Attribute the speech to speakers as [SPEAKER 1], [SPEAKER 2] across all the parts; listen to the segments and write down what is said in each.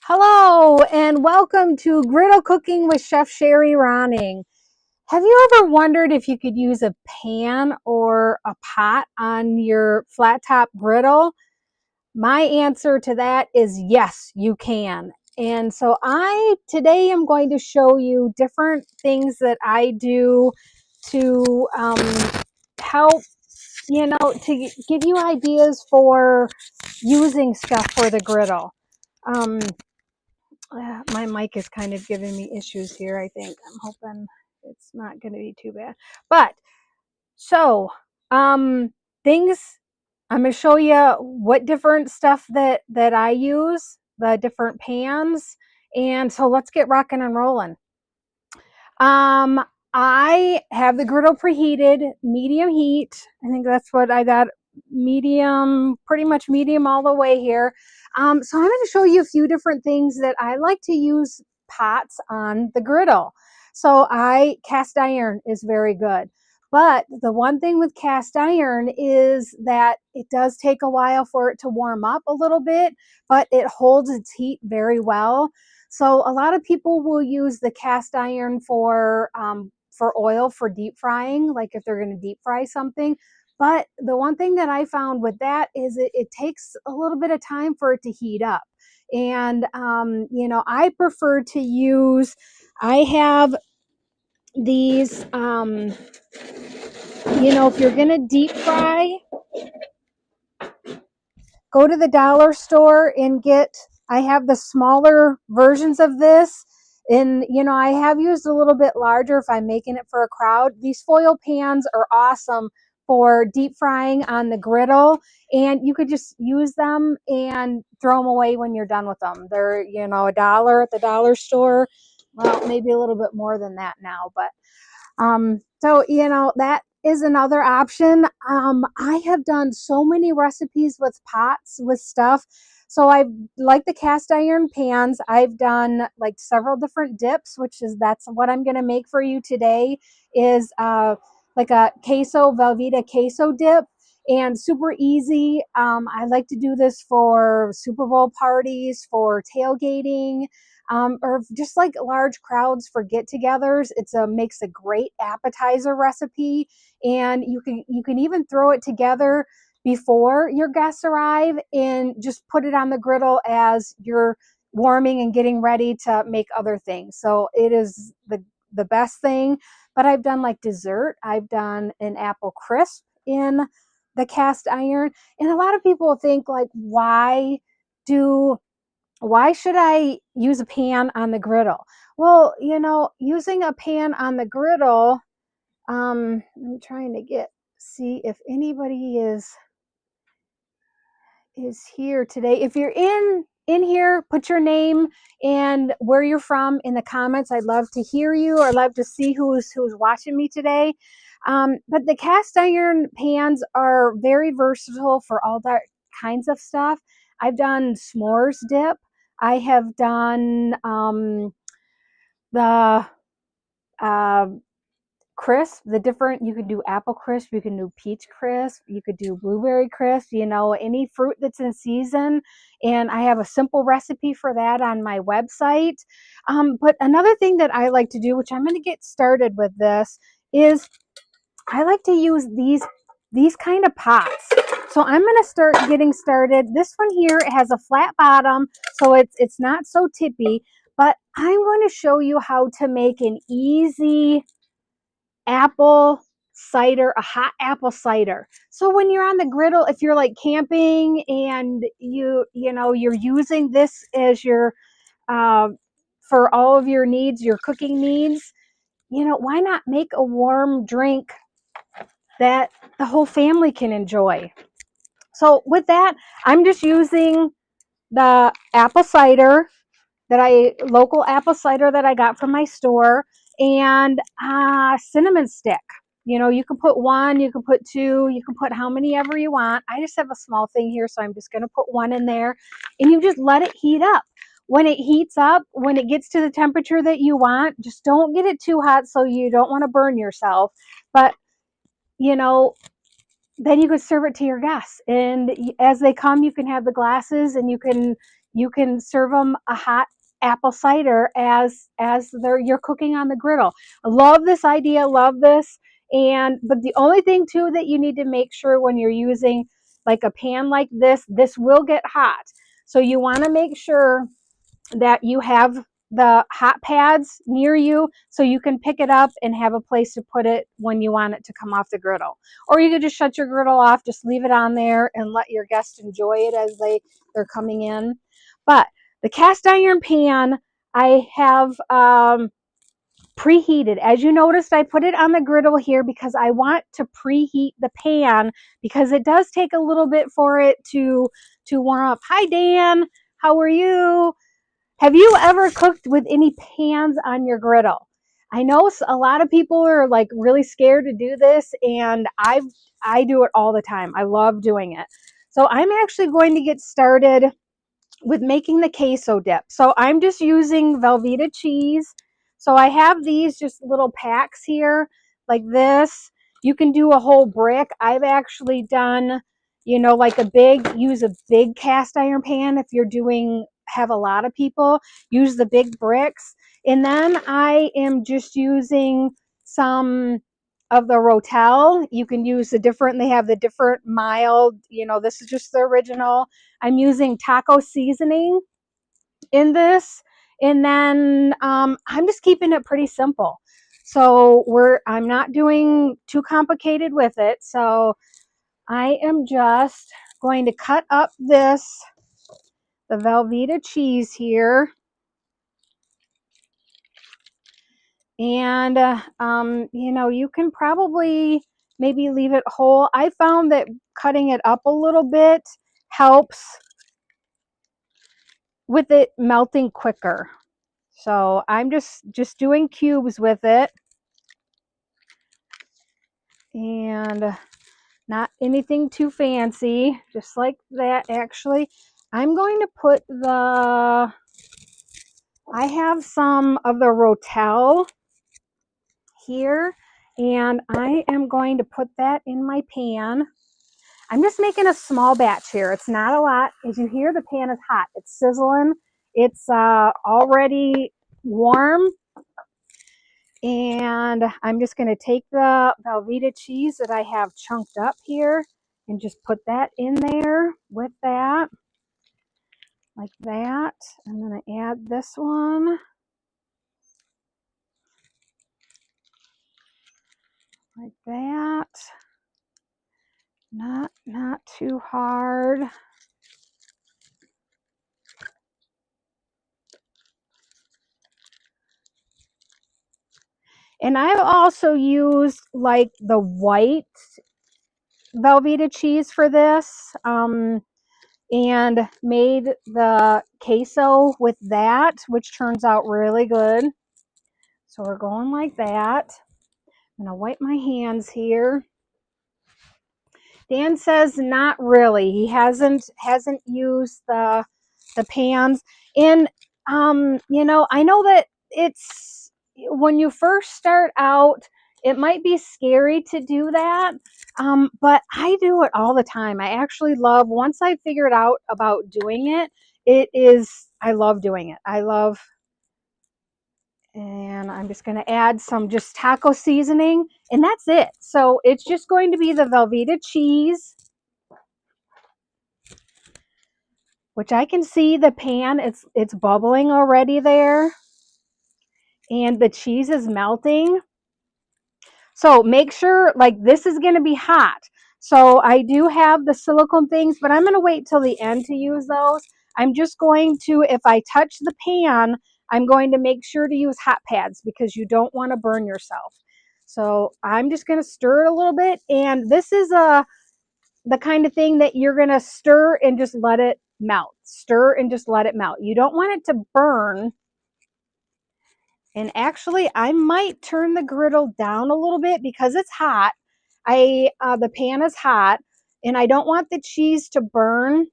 [SPEAKER 1] Hello and welcome to Griddle Cooking with Chef Sherry Ronning. Have you ever wondered if you could use a pan or a pot on your flat top griddle? My answer to that is yes, you can. And so today I'm going to show you different things that I do to help, to give you ideas for using stuff for the griddle. My mic is kind of giving me issues here, I think. I'm hoping it's not going to be too bad. But so, things I'm going to show you what different stuff that I use, the different pans, and so let's get rocking and rolling. I have the griddle preheated, medium heat. I think that's what I got, medium, pretty much medium all the way here. So I'm going to show you a few different things that I like to use pots on the griddle. So cast iron is very good. But the one thing with cast iron is that it does take a while for it to warm up a little bit, but it holds its heat very well. So a lot of people will use the cast iron for oil for deep frying, like if they're going to deep fry something. But the one thing that I found with that is it takes a little bit of time for it to heat up. And, I prefer to use, I have these, if you're going to deep fry, go to the dollar store and I have the smaller versions of this. And, I have used a little bit larger if I'm making it for a crowd. These foil pans are awesome for deep frying on the griddle. And you could just use them and throw them away when you're done with them. They're, $1 at the dollar store. Well, maybe a little bit more than that now. But so, that is another option. I have done so many recipes with pots, with stuff. So like the cast iron pans, I've done like several different dips, that's what I'm going to make for you today is like a Velveeta queso dip, and super easy. I like to do this for Super Bowl parties, for tailgating, or just like large crowds for get-togethers. Makes a great appetizer recipe, and you can even throw it together before your guests arrive and just put it on the griddle as you're warming and getting ready to make other things. So it is the best thing. But I've done like dessert. I've done an apple crisp in the cast iron, and a lot of people think like, why should I use a pan on the griddle? Well, using a pan on the griddle, I'm trying to see if anybody is here today. If you're in here, put your name and where you're from in the comments. I'd love to hear you, or love to see who's watching me today. But the cast iron pans are very versatile for all that kinds of stuff. I've done s'mores dip. I have done the crisp, you could do apple crisp, you can do peach crisp, you could do blueberry crisp, any fruit that's in season. And I have a simple recipe for that on my website. But another thing that I like to do, which I'm going to get started with this, is I like to use these kind of pots. So I'm going to start getting started. This one here, it has a flat bottom, so it's not so tippy, but I'm going to show you how to make an easy apple cider, a hot apple cider. So when you're on the griddle, if you're like camping and you're using this as your for all of your needs, your cooking needs, why not make a warm drink that the whole family can enjoy? So with that, I'm just using the apple cider local apple cider that I got from my store, and cinnamon stick. You can put one, you can put two, you can put how many ever you want. I just have a small thing here, so I'm just going to put one in there, and you just let it heat up. When it heats up, when it gets to the temperature that you want, just don't get it too hot so you don't want to burn yourself. But, then you could serve it to your guests, and as they come, you can have the glasses, and you can you can serve them a hot apple cider as you're cooking on the griddle. I love this idea, love this. But the only thing too that you need to make sure when you're using like a pan like this will get hot. So you want to make sure that you have the hot pads near you so you can pick it up and have a place to put it when you want it to come off the griddle. Or you could just shut your griddle off, just leave it on there and let your guests enjoy it as they're coming in. But the cast iron pan, I have preheated. As you noticed, I put it on the griddle here because I want to preheat the pan because it does take a little bit for it to warm up. Hi, Dan. How are you? Have you ever cooked with any pans on your griddle? I know a lot of people are like really scared to do this, and I do it all the time. I love doing it. So I'm actually going to get started with making the queso dip. So I'm just using Velveeta cheese. So I have these just little packs here like this. You can do a whole brick. I've actually done, like use a big cast iron pan if you're have a lot of people, use the big bricks. And then I am just using some of the Rotel. You can use they have the different mild, this is just the original. I'm using taco seasoning in this. And then I'm just keeping it pretty simple. So I'm not doing too complicated with it. So I am just going to cut up the Velveeta cheese here. And, you can probably maybe leave it whole. I found that cutting it up a little bit helps with it melting quicker. So I'm just doing cubes with it. And not anything too fancy, just like that. Actually, I'm going to put I have some of the Rotel here, and I am going to put that in my pan. I'm just making a small batch here. It's not a lot. As you hear, the pan is hot. It's sizzling. It's already warm. And I'm just going to take the Velveeta cheese that I have chunked up here and just put that in there with that, like that. I'm going to add this one. Like that. Not too hard. And I've also used like the white Velveeta cheese for this, and made the queso with that, which turns out really good. So we're going like that. I'm going to wipe my hands here. Dan says not really. He hasn't used the pans. And I know that it's when you first start out, it might be scary to do that. But I do it all the time. I actually love, once I figured out about doing it, I love doing it. And I'm just going to add some just taco seasoning, and that's it. So it's just going to be the Velveeta cheese, which I can see the pan, it's bubbling already there, and the cheese is melting. So make sure, like, this is going to be hot. So I do have the silicone things, but I'm going to wait till the end to use those. I'm just going to, if I touch the pan, I'm going to make sure to use hot pads because you don't want to burn yourself. So I'm just going to stir it a little bit. And this is the kind of thing that you're going to stir and just let it melt. Stir and just let it melt. You don't want it to burn. And actually, I might turn the griddle down a little bit because it's hot. The pan is hot, and I don't want the cheese to burn.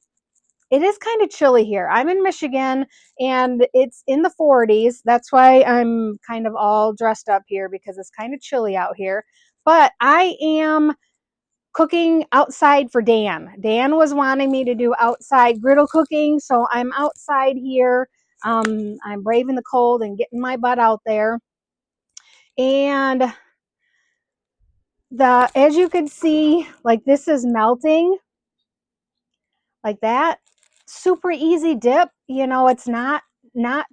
[SPEAKER 1] It is kind of chilly here. I'm in Michigan, and it's in the 40s. That's why I'm kind of all dressed up here, because it's kind of chilly out here. But I am cooking outside for Dan. Dan was wanting me to do outside griddle cooking, so I'm outside here. I'm braving the cold and getting my butt out there. And as you can see, like this is melting like that. Super easy dip. You know, it's not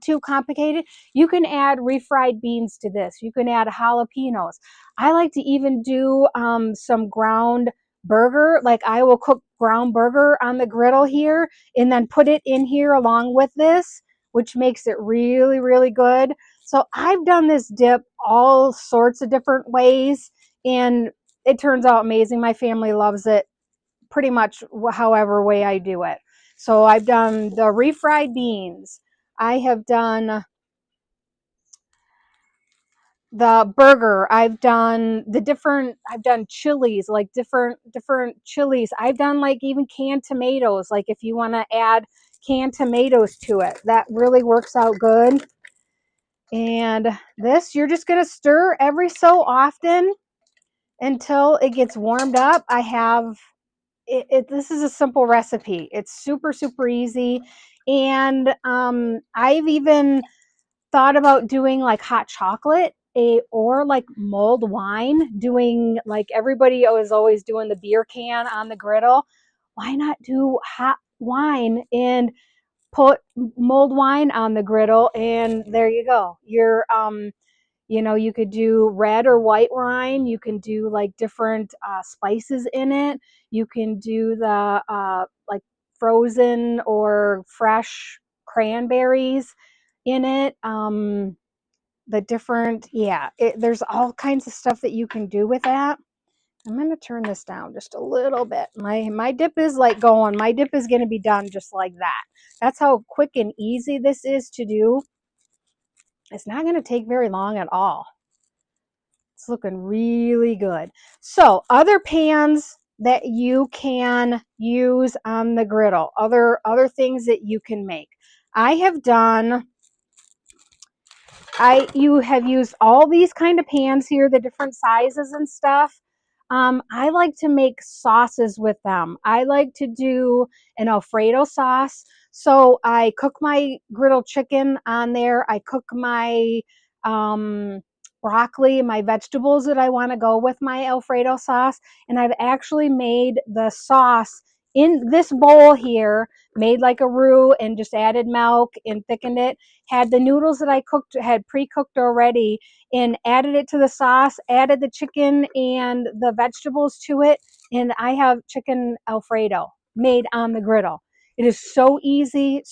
[SPEAKER 1] too complicated. You can add refried beans to this. You can add jalapenos. I like to even do some ground burger. Like I will cook ground burger on the griddle here and then put it in here along with this, which makes it really, really good. So I've done this dip all sorts of different ways, and it turns out amazing. My family loves it pretty much however way I do it. So I've done the refried beans. I have done the burger. I've done I've done chilies, like different chilies. I've done like even canned tomatoes. Like if you want to add canned tomatoes to it, that really works out good. And this, you're just going to stir every so often until it gets warmed up. I have this is a simple recipe. It's super, super easy. And I've even thought about doing like hot chocolate or like mulled wine, doing like everybody is always doing the beer can on the griddle. Why not do hot wine and put mulled wine on the griddle? And there you go. You're you know, you could do red or white wine. You can do like different spices in it. You can do the like frozen or fresh cranberries in it. The different, yeah, there's all kinds of stuff that you can do with that. I'm going to turn this down just a little bit. My dip is like going. My dip is going to be done just like that. That's how quick and easy this is to do. It's not going to take very long at all. It's looking really good. So other pans that you can use on the griddle, other things that you can make. I have done, you have used all these kind of pans here, the different sizes and stuff. I like to make sauces with them. I like to do an Alfredo sauce. So I cook my griddle chicken on there. I cook my broccoli, my vegetables that I want to go with my Alfredo sauce. And I've actually made the sauce in this bowl here, made like a roux and just added milk and thickened it. Had the noodles that I had pre-cooked already, and added it to the sauce, added the chicken and the vegetables to it, and I have chicken Alfredo made on the griddle. It is so easy.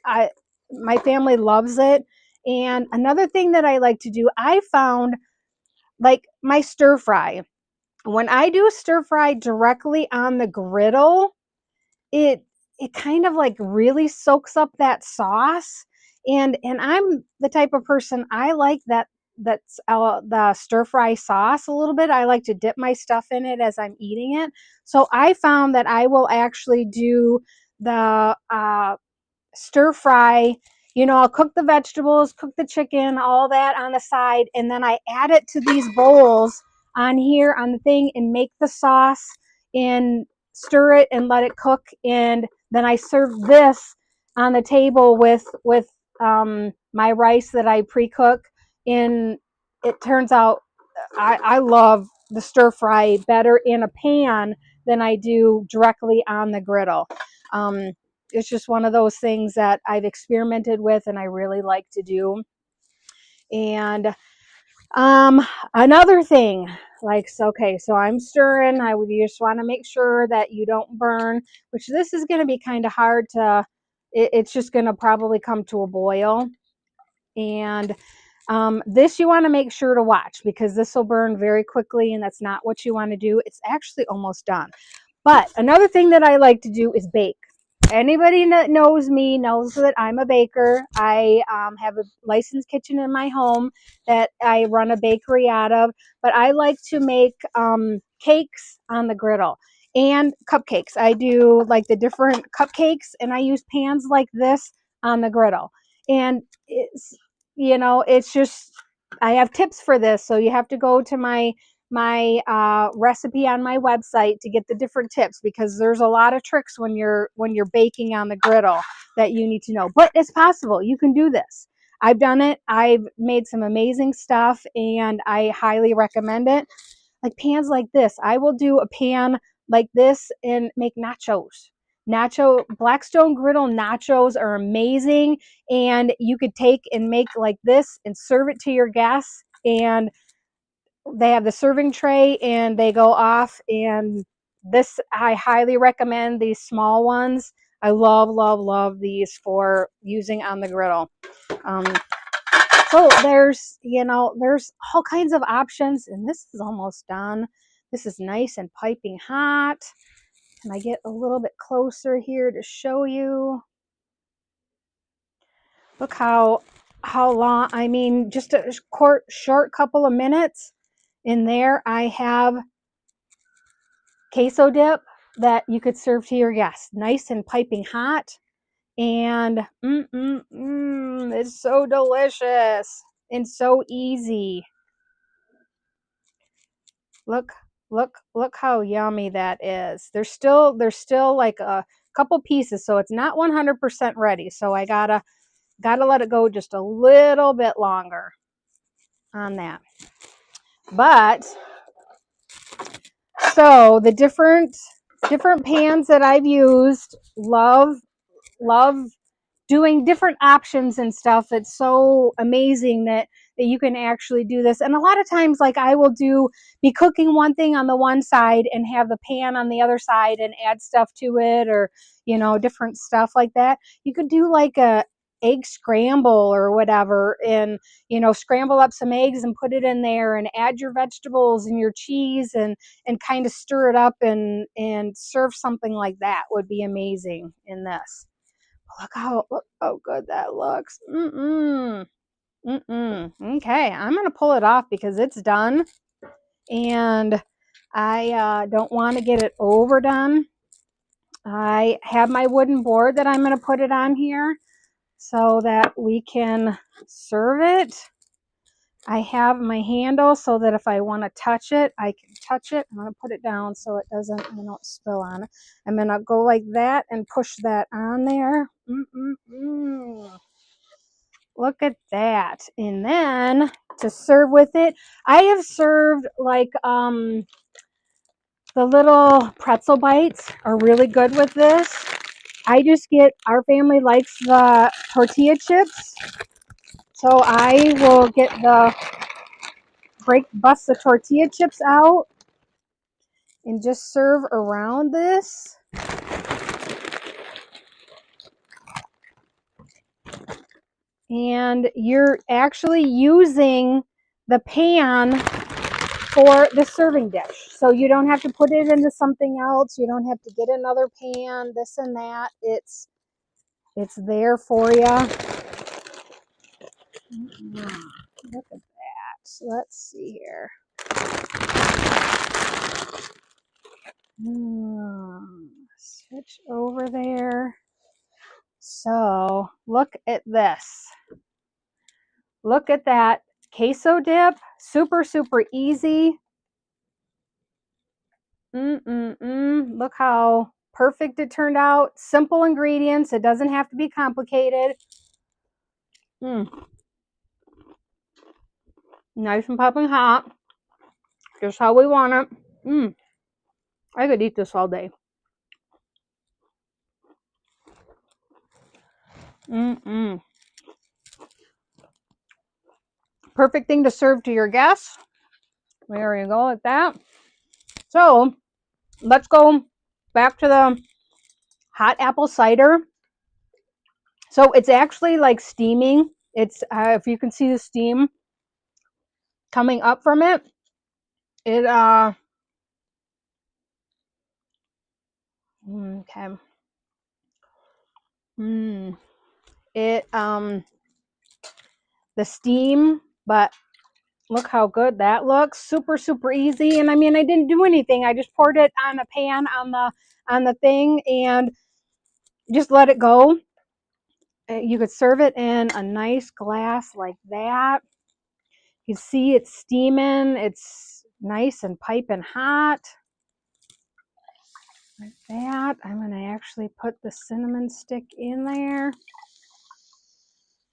[SPEAKER 1] My family loves it. And another thing that I like to do, I found like my stir fry. When I do stir fry directly on the griddle, it kind of like really soaks up that sauce. And I'm the type of person, I like that's the stir fry sauce a little bit. I like to dip my stuff in it as I'm eating it. So I found that I will actually do the stir fry. You know, I'll cook the vegetables, cook the chicken, all that on the side, and then I add it to these bowls on here on the thing and make the sauce and stir it and let it cook. And then I serve this on the table with my rice that I pre-cook. And it turns out I love the stir fry better in a pan than I do directly on the griddle. It's just one of those things that I've experimented with and I really like to do. And another thing, like, okay, so I'm stirring. You just want to make sure that you don't burn, which this is going to be kind of hard to, it's just going to probably come to a boil. And this you want to make sure to watch, because this will burn very quickly, and that's not what you want to do. It's actually almost done. But another thing that I like to do is bake. Anybody that knows me knows that I'm a baker. I have a licensed kitchen in my home that I run a bakery out of. But I like to make cakes on the griddle and cupcakes. I do like the different cupcakes, and I use pans like this on the griddle. And it's, you know, it's just, I have tips for this. So you have to go to my my recipe on my website to get the different tips, because there's a lot of tricks when you're baking on the griddle that you need to know. But it's possible. You can do this. I've done it. I've made some amazing stuff, and I highly recommend it. Like pans like this, I will do a pan like this and make nachos. Blackstone griddle nachos are amazing, and you could take and make like this and serve it to your guests, and they have the serving tray and they go off. And this, I highly recommend these small ones. I love these for using on the griddle. So there's all kinds of options, and this is almost done. This is nice and piping hot. Can I get a little bit closer here to show you? Look how long, I mean, just a short couple of minutes in there. I have queso dip that you could serve to your guests. Nice and piping hot. And it's so delicious and so easy. Look how yummy that is. There's still like a couple pieces, so it's not 100% ready. So I gotta let it go just a little bit longer on that. But so the different pans that I've used, love doing different options and stuff. It's so amazing that you can actually do this. And a lot of times, like, I will be cooking one thing on the one side and have the pan on the other side and add stuff to it, or different stuff like that. You could do like a egg scramble or whatever, and scramble up some eggs and put it in there and add your vegetables and your cheese and kind of stir it up and serve something like that. Would be amazing in this. Look how good that looks. Okay, I'm gonna pull it off because it's done, and I don't want to get it overdone. I have my wooden board that I'm gonna put it on here so that we can serve it. I have my handle so that if I want to touch it, I can touch it. I'm going to put it down so it doesn't spill on it. I'm going to go like that and push that on there. Look at that. And then to serve with it, I have served like the little pretzel bites are really good with this. Our family likes the tortilla chips. So I will bust the tortilla chips out and just serve around this. And you're actually using the pan for the serving dish. So you don't have to put it into something else. You don't have to get another pan, this and that. It's there for you. Look at that. Let's see here. Switch over there. So look at this. Look at that queso dip. Super easy. Look how perfect it turned out. Simple ingredients. It doesn't have to be complicated. Nice and popping hot. Just how we want it. I could eat this all day. Perfect thing to serve to your guests. There you go, like that. So let's go back to the hot apple cider. So it's actually like steaming. It's if you can see the steam coming up from it, okay. The steam, but look how good that looks. Super easy. And I mean, I didn't do anything. I just poured it on a pan on the thing and just let it go. You could serve it in a nice glass like that. You see it's steaming. It's nice and piping hot. Like that. I'm going to actually put the cinnamon stick in there.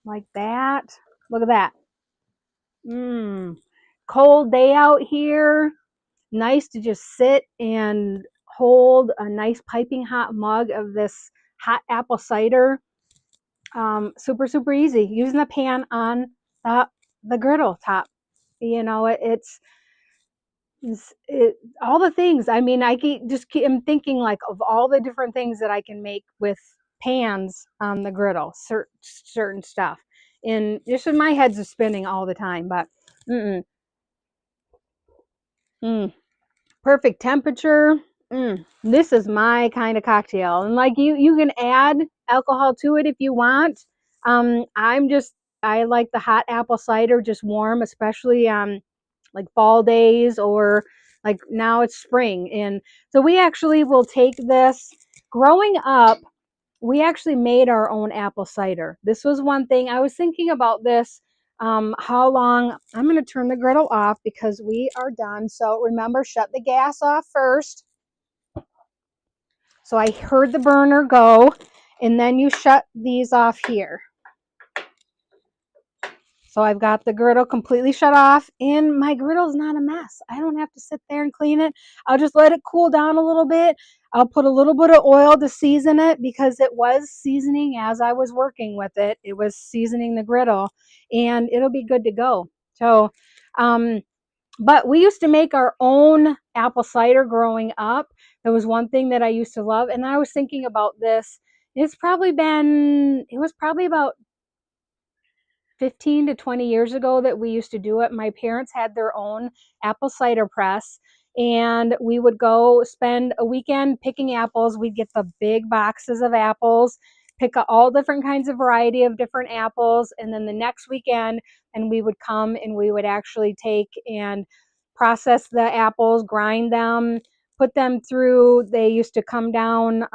[SPEAKER 1] Like that. Look at that. Cold day out here. Nice to just sit and hold a nice piping hot mug of this hot apple cider. Super, super easy. Using the pan on the griddle top. You know, it's all the things. I mean, I'm thinking like of all the different things that I can make with pans on the griddle, certain stuff. And just in my head's are spinning all the time, but perfect temperature. This is my kind of cocktail. And like you can add alcohol to it if you want. I like the hot apple cider just warm, especially like fall days, or like now it's spring. And so we actually will take this. Growing up, we actually made our own apple cider. This was one thing I was thinking about this. How long? I'm going to turn the griddle off because we are done. So remember, shut the gas off first. So I heard the burner go, and then you shut these off here. So I've got the griddle completely shut off, and my griddle's not a mess. I don't have to sit there and clean it. I'll just let it cool down a little bit. I'll put a little bit of oil to season it because it was seasoning as I was working with it. It was seasoning the griddle, and it'll be good to go. So, but we used to make our own apple cider growing up. That was one thing that I used to love, and I was thinking about this. It was probably about 15 to 20 years ago that we used to do it. My parents had their own apple cider press, and we would go spend a weekend picking apples. We'd get the big boxes of apples, pick all different kinds of variety of different apples, and then the next weekend, and we would come and we would actually take and process the apples, grind them, put them through. They used to come down.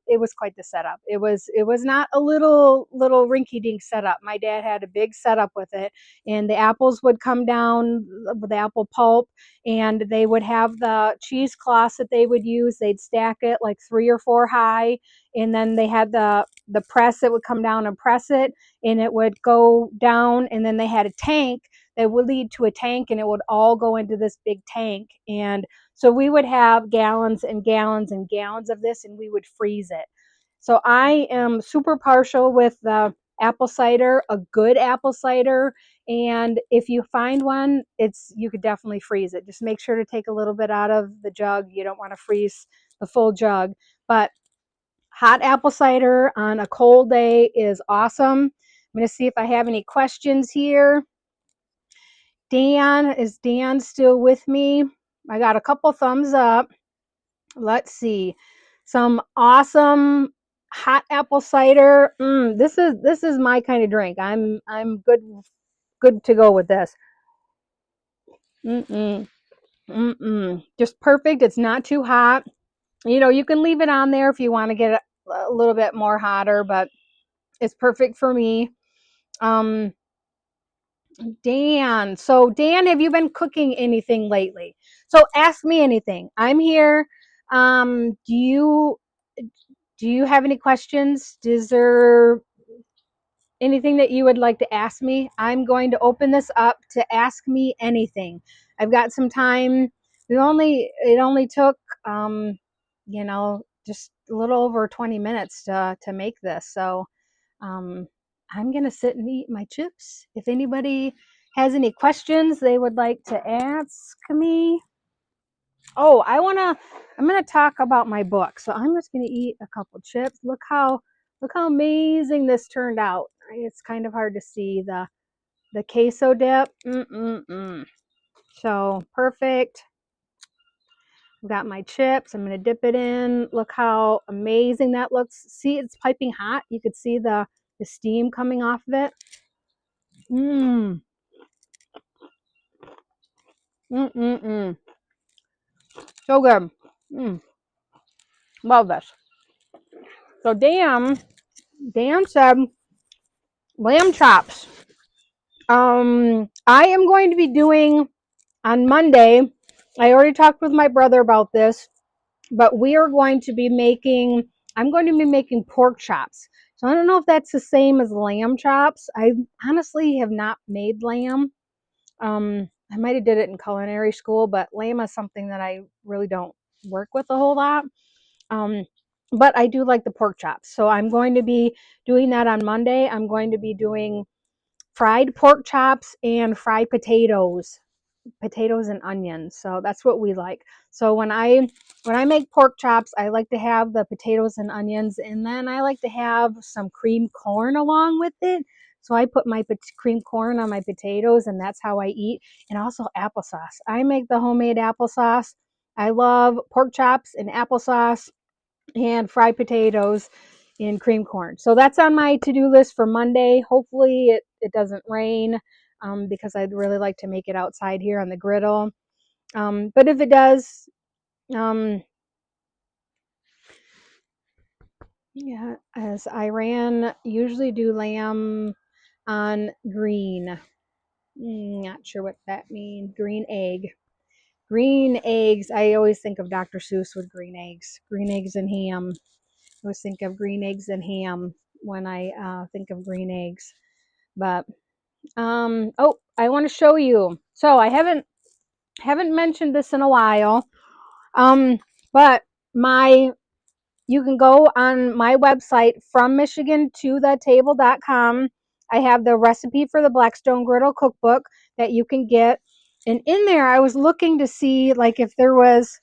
[SPEAKER 1] It was quite the setup. It was not a little rinky-dink setup. My dad had a big setup with it, and the apples would come down with the apple pulp, and they would have the cheesecloths that they would use. They'd stack it like 3 or 4 high, and then they had the press that would come down and press it, and it would go down, and then they had a tank that would lead to a tank, and it would all go into this big tank. And so we would have gallons and gallons and gallons of this, and we would freeze it. So I am super partial with the apple cider, a good apple cider. And if you find one, you could definitely freeze it. Just make sure to take a little bit out of the jug. You don't want to freeze the full jug. But hot apple cider on a cold day is awesome. I'm going to see if I have any questions here. Is Dan still with me? I got a couple thumbs up. Let's see. Some awesome hot apple cider. This is my kind of drink. I'm good to go with this. Just perfect. It's not too hot. You know, you can leave it on there if you want to get it a little bit more hotter, but it's perfect for me. Dan. So Dan, have you been cooking anything lately? So ask me anything. I'm here. Do you have any questions? Is there anything that you would like to ask me? I'm going to open this up to ask me anything. I've got some time. It only took just a little over 20 minutes to make this. So I'm going to sit and eat my chips. If anybody has any questions they would like to ask me. Oh, I'm going to talk about my book. So I'm just going to eat a couple chips. Look how amazing this turned out. It's kind of hard to see the queso dip. So perfect. I've got my chips. I'm going to dip it in. Look how amazing that looks. See, it's piping hot. You could see the steam coming off of it. So good. Love this. So Dan said lamb chops. I am going to be doing on Monday I already talked with my brother about this, but we are going to be making, I'm going to be making pork chops. So I don't know if that's the same as lamb chops. I honestly have not made lamb. I might have did it in culinary school, but lamb is something that I really don't work with a whole lot. Um, but I do like the pork chops. So I'm going to be doing that on Monday. I'm going to be doing fried pork chops and fried potatoes and onions. So that's what we like. So when I make pork chops, I like to have the potatoes and onions, and then I like to have some cream corn along with it. So I put my cream corn on my potatoes, and that's how I eat. And also applesauce. I make the homemade applesauce. I love pork chops and applesauce and fried potatoes and cream corn. So that's on my to-do list for Monday. Hopefully it doesn't rain, because I'd really like to make it outside here on the griddle. But if it does, um, yeah, as Iran usually do lamb on green. Not sure what that means. Green egg. Green eggs. I always think of Dr. Seuss with green eggs. Green eggs and ham. I always think of green eggs and ham when I think of green eggs. But oh, I want to show you. So I haven't mentioned this in a while. But my you can go on my website from Michigan to the table.com. I have the recipe for the Blackstone Griddle cookbook that you can get. And in there I was looking to see like if there was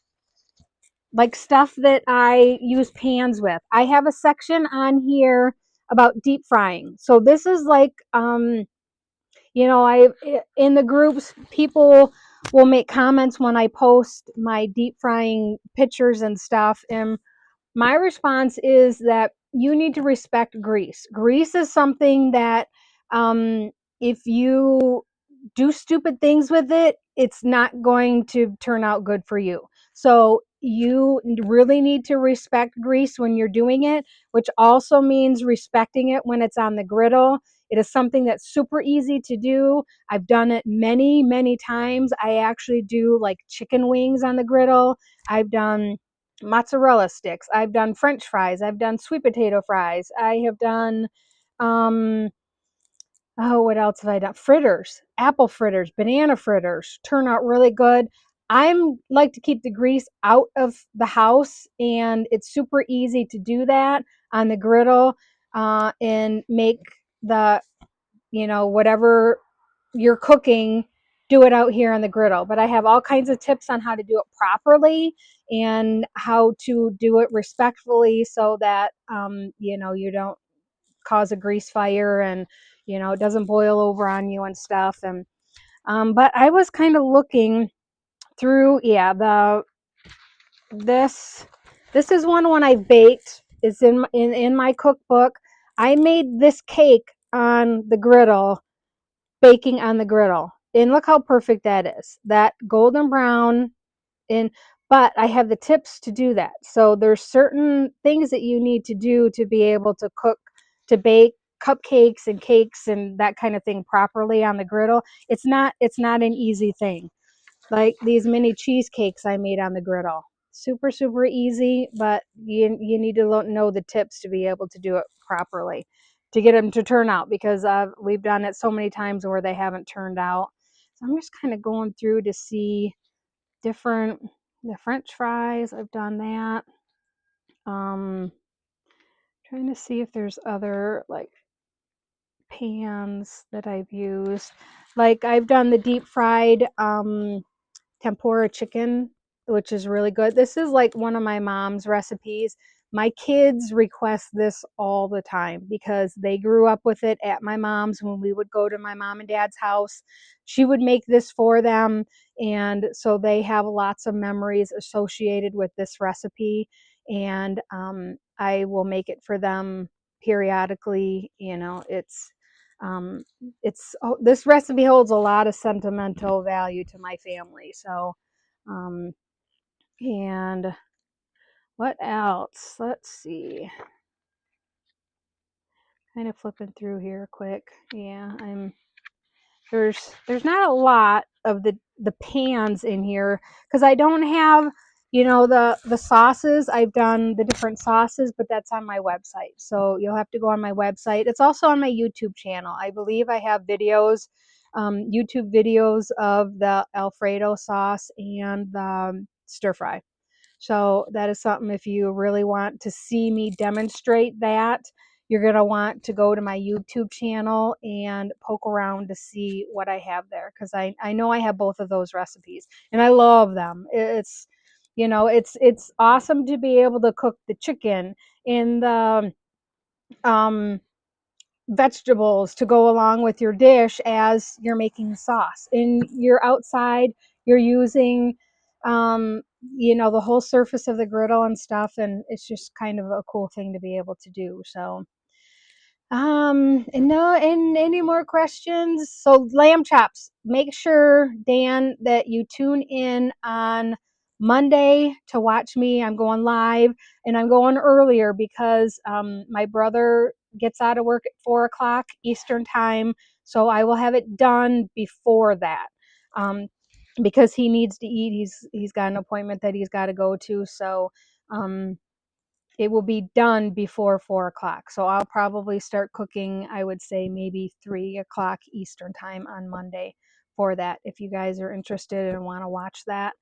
[SPEAKER 1] like stuff that I use pans with. I have a section on here about deep frying. So this is like I in the groups people will make comments when I post my deep frying pictures and stuff, and my response is that you need to respect grease. Grease is something that if you do stupid things with it, it's not going to turn out good for you. So you really need to respect grease when you're doing it, which also means respecting it when it's on the griddle. It is something that's super easy to do. I've done it many, many times. I actually do like chicken wings on the griddle. I've done mozzarella sticks. I've done French fries. I've done sweet potato fries. I have done um what else have I done? Fritters, apple fritters, banana fritters turn out really good. I'm like to keep the grease out of the house, and it's super easy to do that on the griddle, and make the whatever you're cooking, do it out here on the griddle. But I have all kinds of tips on how to do it properly and how to do it respectfully so that you don't cause a grease fire, and it doesn't boil over on you and stuff. And but I was kind of looking through, yeah, the this is one when I baked. It's in my cookbook. I made this cake on the griddle, baking on the griddle. And look how perfect that is. That golden brown in but I have the tips to do that. So there's certain things that you need to do to be able to to bake cupcakes and cakes and that kind of thing properly on the griddle. It's not an easy thing. Like these mini cheesecakes I made on the griddle. Super, super easy, but you need to know the tips to be able to do it properly, to get them to turn out, because we've done it so many times where they haven't turned out. So I'm just kind of going through to see different, the French fries. I've done that. Um, Trying to see if there's other like pans that I've used. Like I've done the deep fried tempura chicken, which is really good. This is like one of my mom's recipes. My kids request this all the time because they grew up with it at my mom's. When we would go to my mom and dad's house, she would make this for them. And so they have lots of memories associated with this recipe. And I will make it for them periodically. Um, this recipe holds a lot of sentimental value to my family. So, um, and what else? Let's see. Kind of flipping through here quick. Yeah, there's not a lot of the the pans in here, because I don't have, you know, the sauces. I've done the different sauces, but that's on my website. So you'll have to go on my website. It's also on my YouTube channel. I believe I have videos, YouTube videos of the Alfredo sauce and the stir fry. So that is something, if you really want to see me demonstrate that, you're going to want to go to my YouTube channel and poke around to see what I have there, because I know I have both of those recipes and I love them. It's, you know, it's awesome to be able to cook the chicken and the um vegetables to go along with your dish as you're making sauce. And you're outside, you're using, um, you know, the whole surface of the griddle and stuff, and it's just kind of a cool thing to be able to do. So and no, and any more questions? So lamb chops, make sure, Dan, that you tune in on Monday to watch me. I'm going live, and I'm going earlier because my brother gets out of work at 4 o'clock Eastern time. So I will have it done before that. Because he needs to eat. He's got an appointment that he's got to go to. So um it will be done before 4 o'clock. So I'll probably start cooking, I would say maybe 3 o'clock Eastern time on Monday for that. If you guys are interested and want to watch that,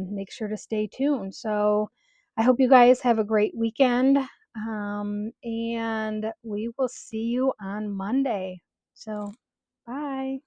[SPEAKER 1] make sure to stay tuned. So I hope you guys have a great weekend. And we will see you on Monday. So bye.